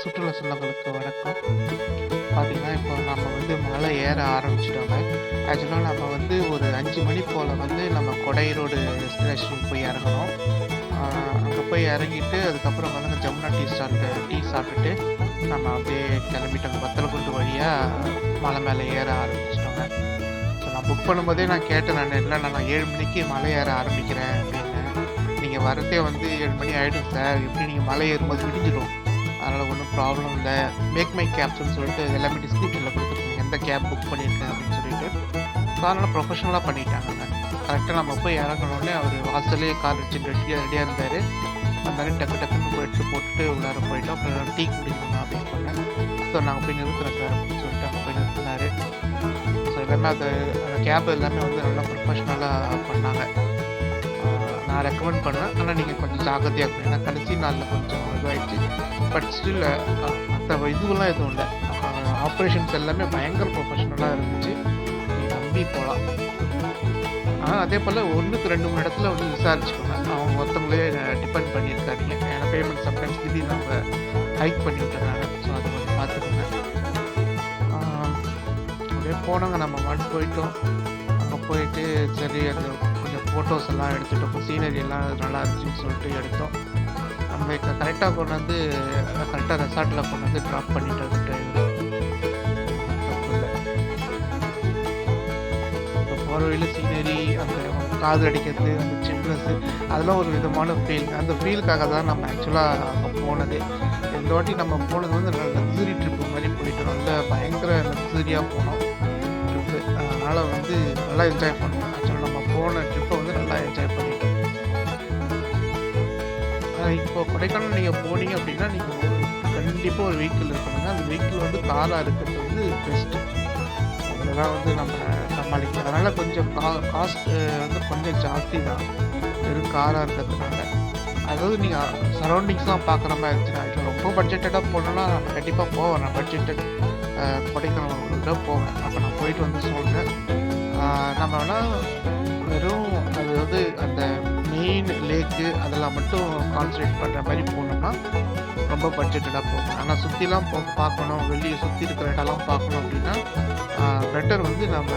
சுற்றுலா சொந்தங்களுக்கு வணக்கம். பார்த்தீங்கன்னா, இப்போ நம்ம வந்து மலை ஏற ஆரம்பிச்சுட்டோங்க. ஆக்சுவலா நம்ம வந்து ஒரு 5 மணி போல வந்து நம்ம கொடை ரோடு டெஸ்டினேஷனுக்கு போய் இறங்கணும். அங்க போய் இறங்கிட்டு, அதுக்கப்புறம் வந்து ஜமுனா டீ சாப்பிட்டுட்டு, நம்ம அப்படியே கிளம்பிட்டோங்க. வத்தலகுண்டு வழியா மலை மேல ஏற ஆரம்பிச்சுட்டோங்க. ஸோ நான் புக் பண்ணும்போதே நான் கேட்டேன் நானு, "இல்ல நான் 7 மணிக்கு மலை ஏற ஆரம்பிக்கிறேன்" அப்படின்னு. "நீங்க வரதே வந்து 7 மணி ஆயிடும் சார். எப்படி நீங்க மலை ஏறும்போது விடிஞ்சிடும். அதனால ஒண்ணும் ப்ராப்ளம் இல்ல. மேக் மை கேப்ஸ்ன்னு சொல்லிட்டு எல்லாமே டிஸ்கிரிப்ஷன்ல குடுத்துருக்கீங்க. எந்த கேப் புக் பண்ணியிருக்கேன் அப்படின்னு சொல்லிட்டு. ஸோ அதனால ப்ரொஃபஷனலா பண்ணிட்டாங்கங்க. கரெக்ட்டா நம்ம போய் இறங்குனோனே அவரு வாசல்லயே கார் வச்சுட்டு ரெடியா இருந்தாரு. வந்தாரு டக்கு டக்குன்னு போய் எடுத்து போட்டுட்டு உள்ளார போயிட்டோம். அப்புறம் டீ குடிக்கணும் அப்படின்னு சொன்னேன். ஸோ நாங்க போய் நிறுத்துறோம் சார் அப்படின்னு சொல்லிட்டு அங்க போய் நிறுத்துனாரு. ஸோ எல்லாமே அந்த கேப் எல்லாமே வந்து நல்லா ப்ரொஃபஷனலா பண்ணாங்க. நான் ரெக்கமெண்ட் பண்ணுவேன். ஆனா நீங்க கொஞ்சம் ஜாக்கிரதையா இருக்கணும். ஏன்னா கடைசி நாள்ல கொஞ்சம் இதுவாயிடுச்சு. பட் ஸ்டில் மத்த இதுவெல்லாம் எதுவும் இல்ல. ஆப்பரேஷன்ஸ் எல்லாமே பயங்கர ப்ரொஃபஷனலா இருந்துச்சு. நீங்க நம்பி போலாம். ஆனா அதே போல 1க்கு 2, 3 இடத்துல வந்து விசாரிச்சுக்கோங்க. அவங்க ஒருத்தவங்களே டிபெண்ட் பண்ணியிருக்காதீங்க. ஏன்னா பேமெண்ட் சம்டைம்ஸ் திடீர்னு அவங்க ஹைக் பண்ணி விட்டுறாங்க. ஸோ அது கொஞ்சம் பார்த்துக்கோங்க. ஆ அப்படியே போனோங்க. நம்ம பாட்டுக்கு போயிட்டோம். அங்க போயிட்டு சரி அந்த கொஞ்சம் ஃபோட்டோஸ் எல்லாம் எடுத்துட்டோம். சீனரி எல்லாம் நல்லா இருந்துச்சுன்னு சொல்லிட்டு எடுத்தோம். நம்ம கரெக்ட்டா கொண்டு வந்து கரெக்ட்டா ரெசார்ட்ல கொண்டு வந்து ட்ராப் பண்ணிட்டாரு டிரைவர். தப்பு இல்ல. இப்போ போற வழியில சீனரி, அந்த காது அடிக்கிறது, அந்த சில்னஸ் அதெல்லாம் ஒரு விதமான ஃபீல். அந்த ஃபீலுக்காக தான் நம்ம ஆக்சுவலா அங்க போனதே. இந்த வாட்டி நம்ம போனது வந்து நல்ல லக்ஸரி ட்ரிப் மாரி போயிட்டோம். நல்ல பயங்கர லக்ஸரியா போனோம் ட்ரிப்பு. அதனால வந்து நல்லா என்ஜாய் பண்ணோம். ஆக்சுவலா நம்ம போன ட்ரிப்ப வந்து நல்லா என்ஜாய் பண்ணிட்டோம். இப்போ கொடைக்கானல் நீங்க போனீங்க அப்படின்னா, நீங்க கண்டிப்பா ஒரு வெஹிக்கிள் இருக்கணுங்க. அந்த வெஹிக்கிள் வந்து காரா இருக்கிறது வந்து பெஸ்ட்டு. அதுல தான் வந்து நம்ம சமாளிக்கலாம். அதனால கொஞ்சம் காஸ்ட் வந்து கொஞ்சம் ஜாஸ்தி தான். வெறும் காரா இருக்கிறதுனால. அதாவது நீங்க சரவுண்டிங்ஸ்லாம் பார்க்குற மாரி இருந்துச்சுன்னா, இப்போ ரொம்ப பட்ஜெட்டடா போணும்னா நான் கண்டிப்பா போவேன். நான் பட்ஜெட்டட் கொடைக்கானல் ஒரு தடவ போவேன். அப்ப நான் போயிட்டு வந்து சொல்றேன். நம்ம வேணா வெறும் அது வந்து அந்த மெயின் லேக்கு அதெல்லாம் மட்டும் கான்சன்ட்ரேட் பண்ற மாரி போனோம்னா, ரொம்ப பட்ஜெட்டடா போகும். ஆனா சுத்திலாம் பார்க்கணும், வெளிய சுத்தி இருக்கிற இடம்லாம் பார்க்கணும் அப்படின்னா, பெட்டர் வந்து நம்ம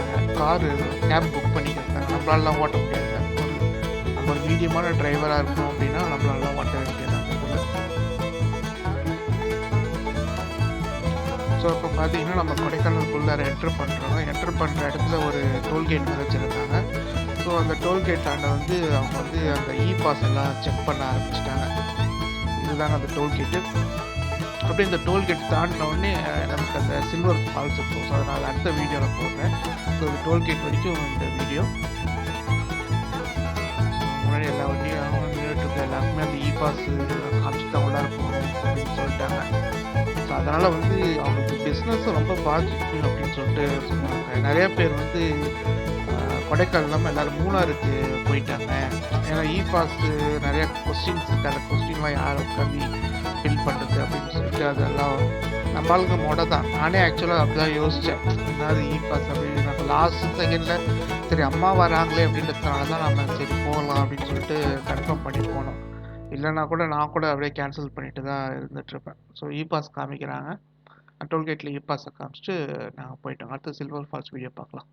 கேப் புக் பண்ணிக்கிறது. நம்மளாலலாம் ஓட்ட முடியாதுங்க. நம்ம ஒரு மீடியமான டிரைவரா இருக்கணும் அப்படின்னா, நம்மளாலலாம் ஓட்ட வேண்டியது தான். ஸோ இப்போ பார்த்தீங்கன்னா, நம்ம கொடைக்கானலுக்குள்ளார என்டர் பண்றோம். என்டர் பண்ற இடத்துல ஒரு டோல்கேட் மாரி வச்சிருக்காங்க. ஸோ அந்த டோல்கேட்டாண்ட வந்து அவங்க வந்து அந்த பாஸ் எல்லாம் செக் பண்ண ஆரம்பிச்சுட்டாங்க. இதுதாங்க அந்த டோல்கேட்டு. அப்படியே இந்த டோல்கேட் தாண்டின உடனே நமக்கு அந்த சில்வர் ஃபால்ஸ் இருக்கும். ஸோ அதனால அடுத்த வீடியோல போடுறேன். ஸோ இந்த டோல்கேட் வரைக்கும் இந்த வீடியோ. முன்னாடி எல்லா வண்டியும் அவங்க நின்னுட்டு எல்லாருக்குமே அந்த பாஸ் காமிச்சு தான் உள்ளார போகணும் அப்படின்னு சொல்லிட்டாங்க. ஸோ அதனால வந்து அவங்களுக்கு பிஸ்னஸ் ரொம்ப பாதிக்கும் அப்படின்னு சொல்லிட்டு சொன்னாங்க. நிறைய பேர் வந்து கொடைக்கானல் இல்லாமல் எல்லாரும் மூணாருக்கு போயிட்டாங்க. ஏன்னா பாஸ் நிறைய கொஸ்டின்ஸ் இருக்கு. அந்த கொஸ்டின்லாம் யார் உட்காந்து ஃபில் பண்ணுறது அப்படின்னு சொல்லிட்டு அதெல்லாம் நம்ம ஆளுங்க மொடை தான். நானே ஆக்சுவலாக அப்படிதான் யோசித்தேன். என்னது பாஸ் அப்படின்னு நம்ம லாஸ்ட் செகண்டில் சரி அம்மா வராங்களே அப்படின்றதுனால தான் நம்ம சரி போகலாம் அப்படின்னு சொல்லிட்டு கன்ஃபார்ம் பண்ணி போனோம். இல்லைன்னா கூட நான் கூட அப்படியே கேன்சல் பண்ணிட்டு தான் இருந்துகிட்ருப்பேன். ஸோ பாஸ் காமிக்கிறாங்க. டோல்கேட்டில் பாஸை காமிச்சிட்டு நாங்கள் போயிட்டோம். அடுத்து சில்வர் ஃபால்ஸ் வீடியோ பார்க்கலாம்.